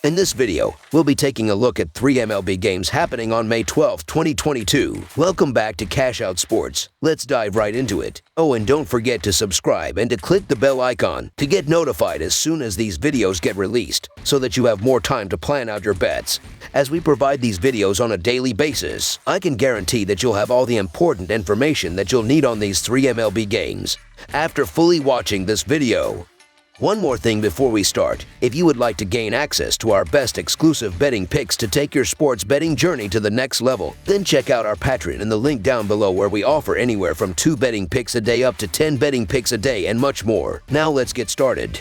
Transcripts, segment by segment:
In this video, we'll be taking a look at 3 MLB games happening on May 12, 2022. Welcome back to Cash Out Sports. Let's dive right into it. Oh, and don't forget to subscribe and to click the bell icon to get notified as soon as these videos get released, so that you have more time to plan out your bets. As we provide these videos on a daily basis, I can guarantee that you'll have all the important information that you'll need on these 3 MLB games after fully watching this video. One more thing before we start. If you would like to gain access to our best exclusive betting picks to take your sports betting journey to the next level, then check out our Patreon in the link down below, where we offer anywhere from 2 betting picks a day up to 10 betting picks a day and much more. Now let's get started.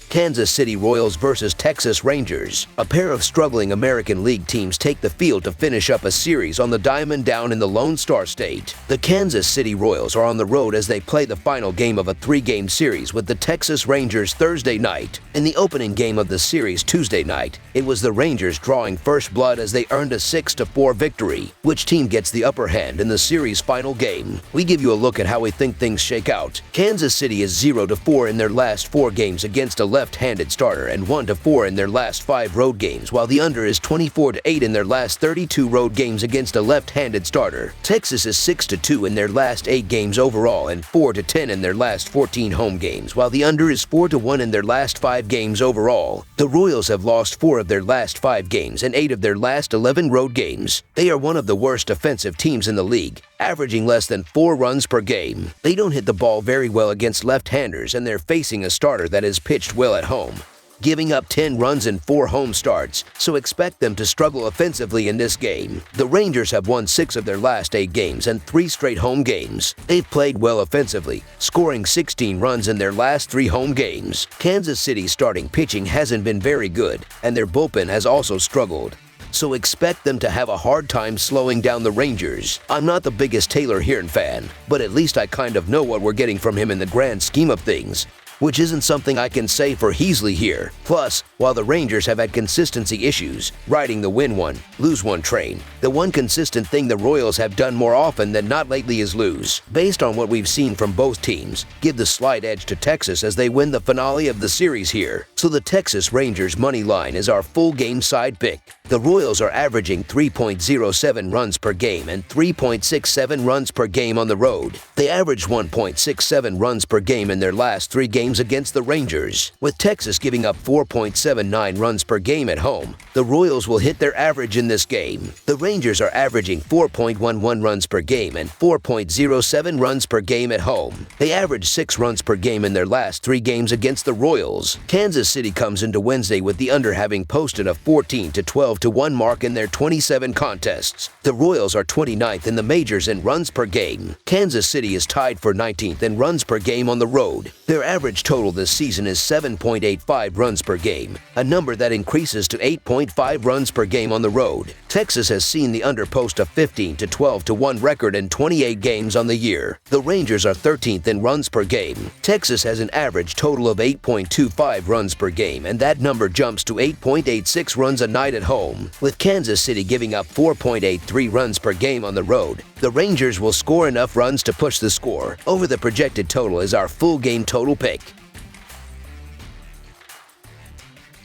Kansas City Royals versus Texas Rangers. A pair of struggling American League teams take the field to finish up a series on the diamond down in the Lone Star State. The Kansas City Royals are on the road as they play the final game of a 3-game series with the Texas Rangers Thursday night. In the opening game of the series Tuesday night, it was the Rangers drawing first blood as they earned a 6-4 victory. Which team gets the upper hand in the series' final game? We give you a look at how we think things shake out. Kansas City is 0-4 in their last 4 games against a left-handed starter and 1-4 in their last 5 road games, while the under is 24-8 in their last 32 road games against a left-handed starter. Texas is 6-2 in their last 8 games overall and 4-10 in their last 14 home games, while the under is 4-1 in their last 5 games overall. The Royals have lost 4 of their last 5 games and 8 of their last 11 road games. They are one of the worst offensive teams in the league, averaging less than 4 runs per game. They don't hit the ball very well against left-handers, and they're facing a starter that has pitched well at home, giving up 10 runs in 4 home starts, so expect them to struggle offensively in this game. The Rangers have won 6 of their last 8 games and 3 straight home games. They've played well offensively, scoring 16 runs in their last 3 home games. Kansas City's starting pitching hasn't been very good, and their bullpen has also struggled, so expect them to have a hard time slowing down the Rangers. I'm not the biggest Taylor Hearn fan, but at least I kind of know what we're getting from him in the grand scheme of things, which isn't something I can say for Heasley here. Plus, while the Rangers have had consistency issues, riding the win one, lose one train, the one consistent thing the Royals have done more often than not lately is lose. Based on what we've seen from both teams, give the slight edge to Texas as they win the finale of the series here. So the Texas Rangers money line is our full game side pick. The Royals are averaging 3.07 runs per game and 3.67 runs per game on the road. They averaged 1.67 runs per game in their last 3 games against the Rangers. With Texas giving up 4.79 runs per game at home, the Royals will hit their average in this game. The Rangers are averaging 4.11 runs per game and 4.07 runs per game at home. They averaged 6 runs per game in their last 3 games against the Royals. Kansas City comes into Wednesday with the under having posted a 14-12 to 1 mark in their 27 contests. The Royals are 29th in the majors in runs per game. Kansas City is tied for 19th in runs per game on the road. Their average total this season is 7.85 runs per game, a number that increases to 8.5 runs per game on the road. Texas has seen the under post a 15-12 to 1 record in 28 games on the year. The Rangers are 13th in runs per game. Texas has an average total of 8.25 runs per game, and that number jumps to 8.86 runs a night at home. With Kansas City giving up 4.83 runs per game on the road, the Rangers will score enough runs to push the score over the projected total as our full game total pick.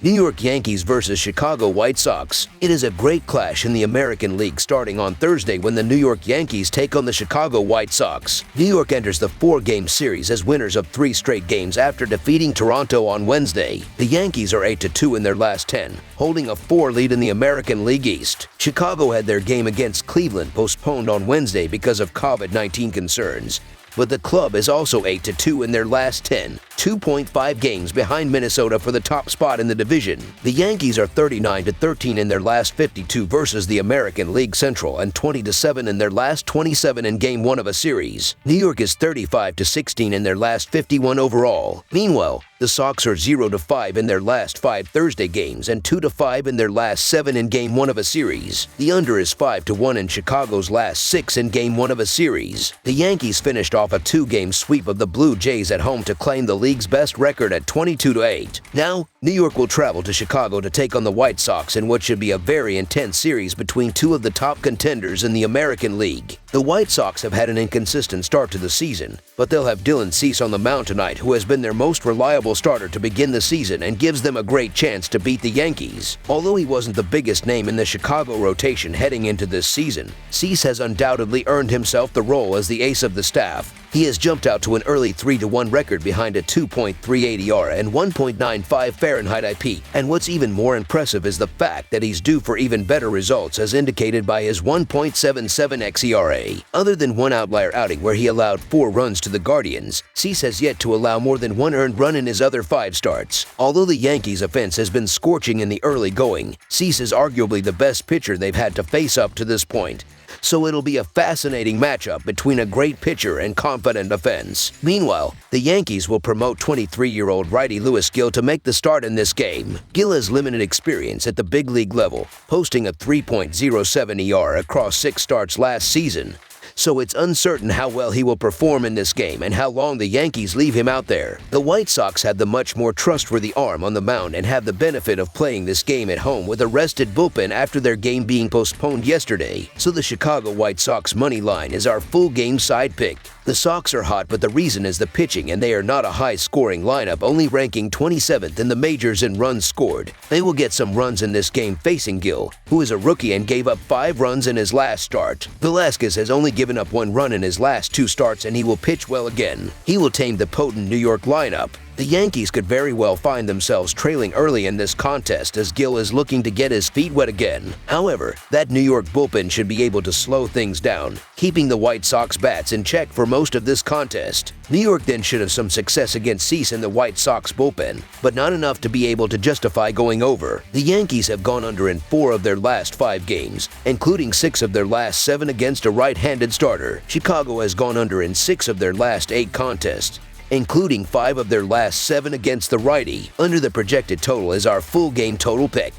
New York Yankees versus Chicago White Sox. It is a great clash in the American League starting on Thursday when the New York Yankees take on the Chicago White Sox. New York enters the 4-game series as winners of 3 straight games after defeating Toronto on Wednesday. The Yankees are 8-2 in their last 10, holding a 4 lead in the American League East. Chicago had their game against Cleveland postponed on Wednesday because of COVID-19 concerns, but the club is also 8-2 in their last 10, 2.5 games behind Minnesota for the top spot in the division. The Yankees are 39-13 in their last 52 versus the American League Central and 20-7 in their last 27 in Game 1 of a series. New York is 35-16 in their last 51 overall. Meanwhile, the Sox are 0-5 in their last 5 Thursday games and 2-5 in their last 7 in Game 1 of a series. The under is 5-1 in Chicago's last 6 in Game 1 of a series. The Yankees finished off a 2-game sweep of the Blue Jays at home to claim the lead league's best record at 22-8. Now, New York will travel to Chicago to take on the White Sox in what should be a very intense series between two of the top contenders in the American League. The White Sox have had an inconsistent start to the season, but they'll have Dylan Cease on the mound tonight, who has been their most reliable starter to begin the season and gives them a great chance to beat the Yankees. Although he wasn't the biggest name in the Chicago rotation heading into this season, Cease has undoubtedly earned himself the role as the ace of the staff. He has jumped out to an early 3-1 record behind a 2.38 ERA and 1.95 Fahrenheit IP, and what's even more impressive is the fact that he's due for even better results as indicated by his 1.77 xERA. Other than one outlier outing where he allowed 4 runs to the Guardians, Cease has yet to allow more than 1 earned run in his other 5 starts. Although the Yankees' offense has been scorching in the early going, Cease is arguably the best pitcher they've had to face up to this point. So it'll be a fascinating matchup between a great pitcher and confident offense. Meanwhile, the Yankees will promote 23-year-old righty Louis Gill to make the start in this game. Gill has limited experience at the big league level, posting a 3.07 ERA across 6 starts last season. So it's uncertain how well he will perform in this game and how long the Yankees leave him out there. The White Sox had the much more trustworthy arm on the mound and have the benefit of playing this game at home with a rested bullpen after their game being postponed yesterday. So the Chicago White Sox money line is our full game side pick. The Sox are hot, but the reason is the pitching, and they are not a high-scoring lineup, only ranking 27th in the majors in runs scored. They will get some runs in this game facing Gill, who is a rookie and gave up 5 runs in his last start. Velasquez has only given up 1 run in his last 2 starts, and he will pitch well again. He will tame the potent New York lineup. The Yankees could very well find themselves trailing early in this contest as Gill is looking to get his feet wet again. However, that New York bullpen should be able to slow things down, keeping the White Sox bats in check for most of this contest. New York then should have some success against Cease in the White Sox bullpen, but not enough to be able to justify going over. The Yankees have gone under in 4 of their last 5 games, including 6 of their last 7 against a right-handed starter. Chicago has gone under in 6 of their last 8 contests, including 5 of their last 7 against the righty. Under the projected total is our full game total pick.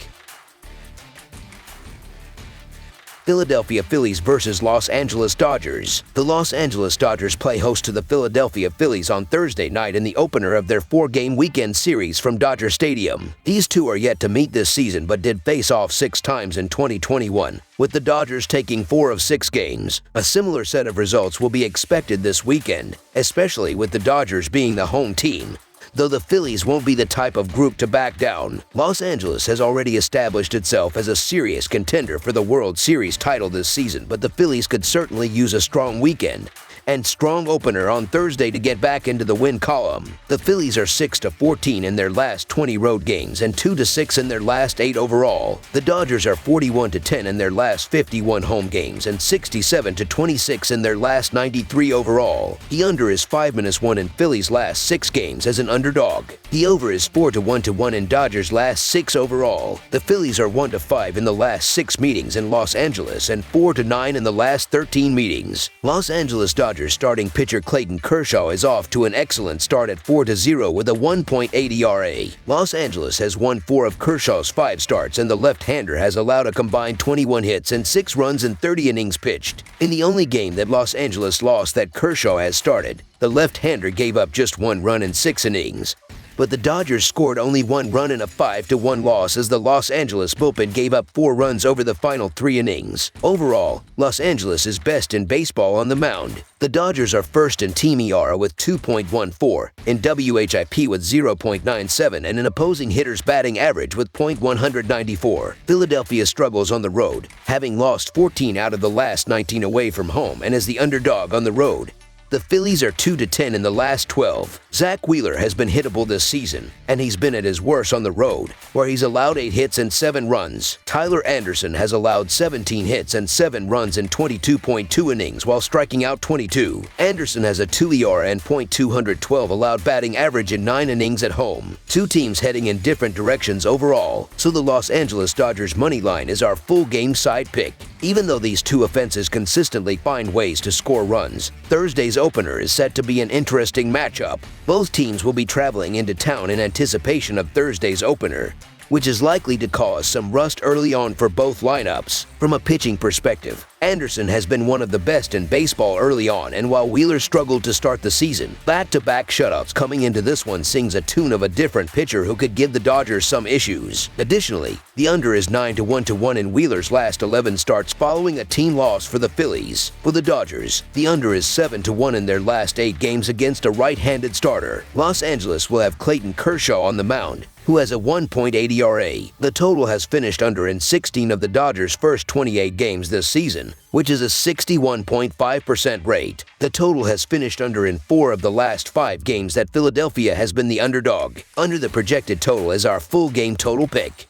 Philadelphia Phillies versus Los Angeles Dodgers. The Los Angeles Dodgers play host to the Philadelphia Phillies on Thursday night in the opener of their 4-game weekend series from Dodger Stadium. These two are yet to meet this season but did face off 6 times in 2021, with the Dodgers taking 4 of 6 games. A similar set of results will be expected this weekend, especially with the Dodgers being the home team. Though the Phillies won't be the type of group to back down, Los Angeles has already established itself as a serious contender for the World Series title this season, but the Phillies could certainly use a strong weekend and strong opener on Thursday to get back into the win column. The Phillies are 6-14 in their last 20 road games and 2-6 in their last 8 overall. The Dodgers are 41-10 in their last 51 home games and 67-26 in their last 93 overall. The under is 5-1 in Phillies' last 6 games as an underdog. The over is 4-1 in Dodgers' last 6 overall. The Phillies are 1-5 in the last 6 meetings in Los Angeles and 4-9 in the last 13 meetings. Los Angeles Dodgers starting pitcher Clayton Kershaw is off to an excellent start at 4-0 with a 1.8 ERA. Los Angeles has won 4 of Kershaw's 5 starts, and the left-hander has allowed a combined 21 hits and 6 runs in 30 innings pitched. In the only game that Los Angeles lost that Kershaw has started, the left-hander gave up just 1 run in 6 innings. But the Dodgers scored only 1 run in a 5-1 loss as the Los Angeles bullpen gave up 4 runs over the final 3 innings. Overall, Los Angeles is best in baseball on the mound. The Dodgers are first in team ERA with 2.14, in WHIP with 0.97, and in opposing hitters' batting average with .194. Philadelphia struggles on the road, having lost 14 out of the last 19 away from home and is the underdog on the road. The Phillies are 2-10 in the last 12. Zach Wheeler has been hittable this season, and he's been at his worst on the road, where he's allowed 8 hits and 7 runs. Tyler Anderson has allowed 17 hits and 7 runs in 22.2 innings while striking out 22. Anderson has a 2 ERA and .212 allowed batting average in 9 innings at home. 2 teams heading in different directions overall, so the Los Angeles Dodgers money line is our full game side pick. Even though these 2 offenses consistently find ways to score runs, Thursday's opener is set to be an interesting matchup. Both teams will be traveling into town in anticipation of Thursday's opener, which is likely to cause some rust early on for both lineups. From a pitching perspective, Anderson has been one of the best in baseball early on, and while Wheeler struggled to start the season, back-to-back shutouts coming into this one sings a tune of a different pitcher who could give the Dodgers some issues. Additionally, the under is 9-1 in Wheeler's last 11 starts following a team loss for the Phillies. For the Dodgers, the under is 7-1 in their last 8 games against a right-handed starter. Los Angeles will have Clayton Kershaw on the mound, who has a 1.8 ERA. The total has finished under in 16 of the Dodgers' first 28 games this season, which is a 61.5% rate. The total has finished under in 4 of the last 5 games that Philadelphia has been the underdog. Under the projected total is our full game total pick.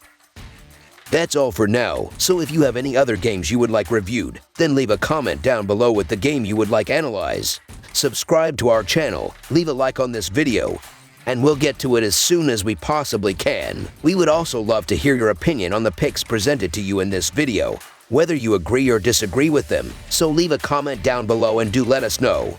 That's all for now, so if you have any other games you would like reviewed, then leave a comment down below with the game you would like analyzed. Subscribe to our channel, leave a like on this video, and we'll get to it as soon as we possibly can. We would also love to hear your opinion on the picks presented to you in this video, whether you agree or disagree with them, so leave a comment down below and do let us know.